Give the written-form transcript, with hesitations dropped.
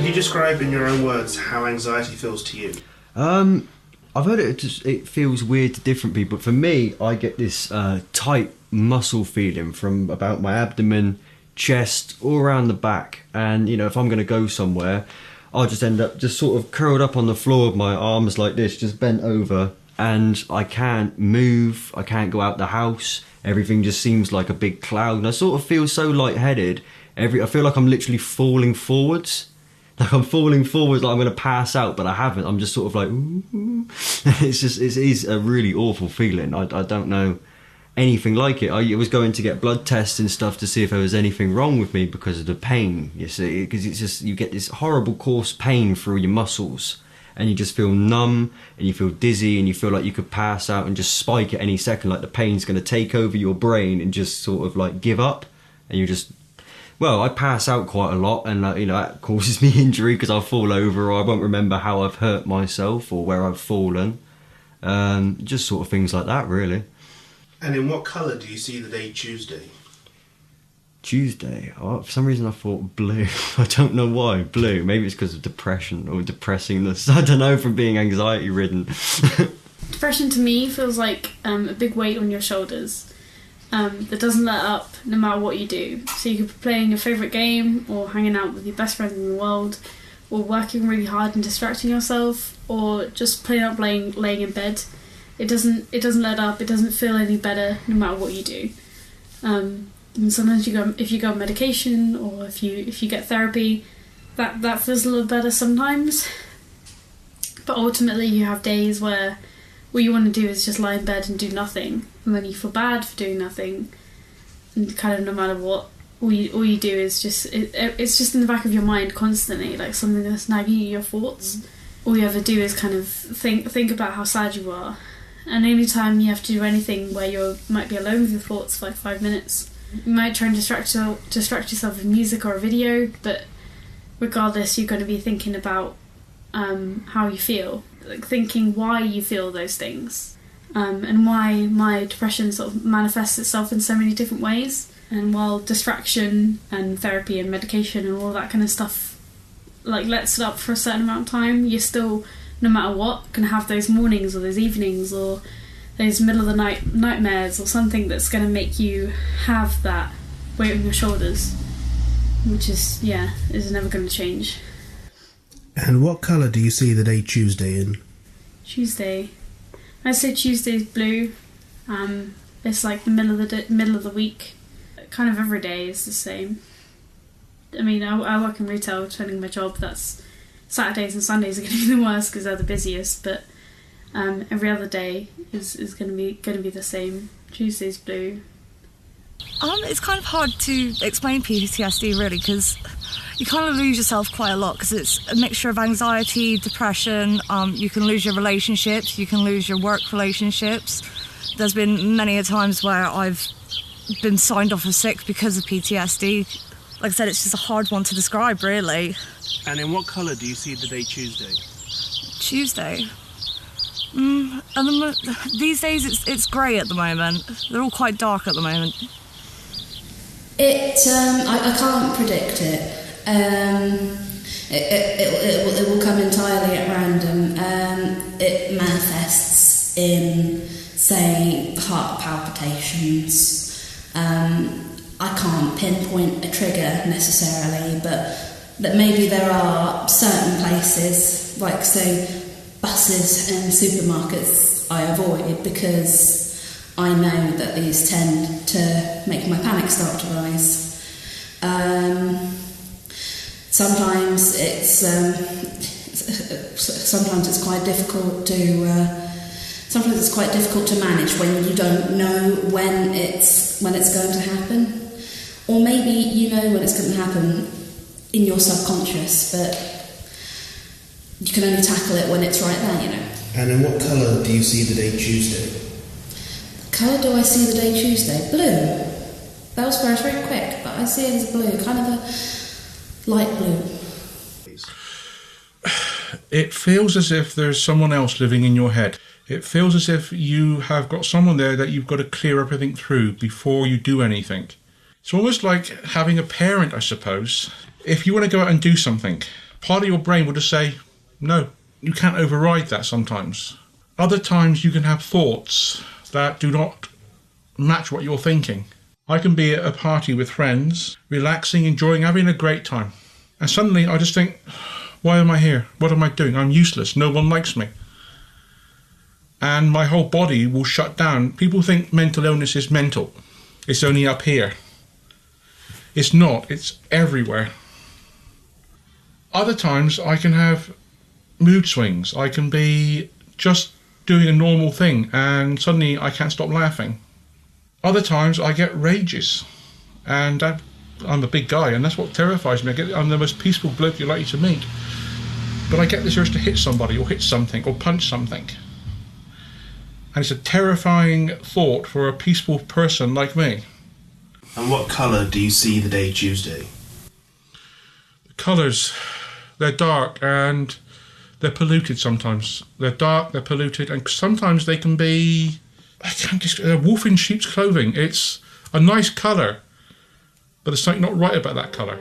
Could you describe in your own words how anxiety feels to you? I've heard it feels weird to different people. For me, I get this tight muscle feeling from about my abdomen, chest, all around the back. And, you know, if I'm going to go somewhere, I'll just end up just sort of curled up on the floor with my arms like this, just bent over. And I can't move, I can't go out the house. Everything just seems like a big cloud. And I sort of feel so lightheaded. I feel like I'm literally falling forwards. Like I'm falling forwards, like I'm going to pass out, but I haven't. I'm just sort of like, ooh. It is a really awful feeling. I don't know anything like it. I was going to get blood tests and stuff to see if there was anything wrong with me because of the pain, you see, because it's just, you get this horrible coarse pain through your muscles and you just feel numb and you feel dizzy and you feel like you could pass out and just spike at any second, like the pain's going to take over your brain and just sort of like give up, and you just... Well, I pass out quite a lot, and you know, that causes me injury because I'll fall over, or I won't remember how I've hurt myself or where I've fallen. Just sort of things like that, really. And in what colour do you see the day Tuesday? Tuesday? Oh, for some reason I thought blue. I don't know why, blue. Maybe it's because of depression or depressingness. I don't know, from being anxiety-ridden. Depression to me feels like a big weight on your shoulders. That doesn't let up no matter what you do. So you could be playing your favourite game, or hanging out with your best friends in the world, or working really hard and distracting yourself, or just plain up laying in bed. It doesn't let up. It doesn't feel any better no matter what you do. And sometimes if you go on medication, or if you get therapy, that feels a little better sometimes. But ultimately, you have days where what you want to do is just lie in bed and do nothing, and then you feel bad for doing nothing, and kind of no matter what, all you do is just it's just in the back of your mind constantly, like something that's nagging your thoughts. All you ever do is kind of think about how sad you are, and any time you have to do anything where you might be alone with your thoughts for like 5 minutes, you might try and distract yourself with music or a video, but regardless, you're going to be thinking about how you feel. Like thinking why you feel those things, and why my depression sort of manifests itself in so many different ways. And while distraction and therapy and medication and all that kind of stuff like lets it up for a certain amount of time, you're still, no matter what, can have those mornings or those evenings or those middle of the night nightmares or something that's going to make you have that weight on your shoulders, which is never going to change. And what colour do you see the day Tuesday in? Tuesday, I'd say Tuesday's blue. It's like the middle of the week. Kind of every day is the same. I mean, I work in retail, turning my job. That's Saturdays and Sundays are going to be the worst because they're the busiest. But every other day is going to be the same. Tuesday's blue. It's kind of hard to explain PTSD really, because you kind of lose yourself quite a lot, because it's a mixture of anxiety, depression. You can lose your relationships, you can lose your work relationships. There's been many a times where I've been signed off as sick because of PTSD. Like I said, it's just a hard one to describe, really. And in what colour do you see the day Tuesday? Tuesday? These days it's grey at the moment. They're all quite dark at the moment. I can't predict it. It will come entirely at random. It manifests in, say, heart palpitations. I can't pinpoint a trigger necessarily, but maybe there are certain places, like say buses and supermarkets, I avoid because I know that these tend to make my panic start to rise. Sometimes it's quite difficult to manage when you don't know when it's going to happen, or maybe you know when it's going to happen in your subconscious, but you can only tackle it when it's right there, you know. And in what colour do you see the day Tuesday? Colour do I see the day Tuesday? Blue. That was very quick, but I see it as blue, kind of a light blue. It feels as if there's someone else living in your head. It feels as if you have got someone there that you've got to clear everything through before you do anything. It's almost like having a parent, I suppose. If you want to go out and do something, part of your brain will just say, no, you can't override that sometimes. Other times you can have thoughts that do not match what you're thinking. I can be at a party with friends, relaxing, enjoying, having a great time. And suddenly I just think, why am I here? What am I doing? I'm useless. No one likes me. And my whole body will shut down. People think mental illness is mental. It's only up here. It's not. It's everywhere. Other times I can have mood swings. I can be just doing a normal thing and suddenly I can't stop laughing. Other times I get rages, and I'm a big guy, and that's what terrifies me. I'm the most peaceful bloke you're likely to meet, but I get this urge to hit somebody or hit something or punch something. And it's a terrifying thought for a peaceful person like me. And what colour do you see the day Tuesday? The colours, they're dark and they're polluted sometimes. They're dark, they're polluted, and sometimes they can be... I can't describe a wolf in sheep's clothing. It's a nice colour, but there's something not right about that colour.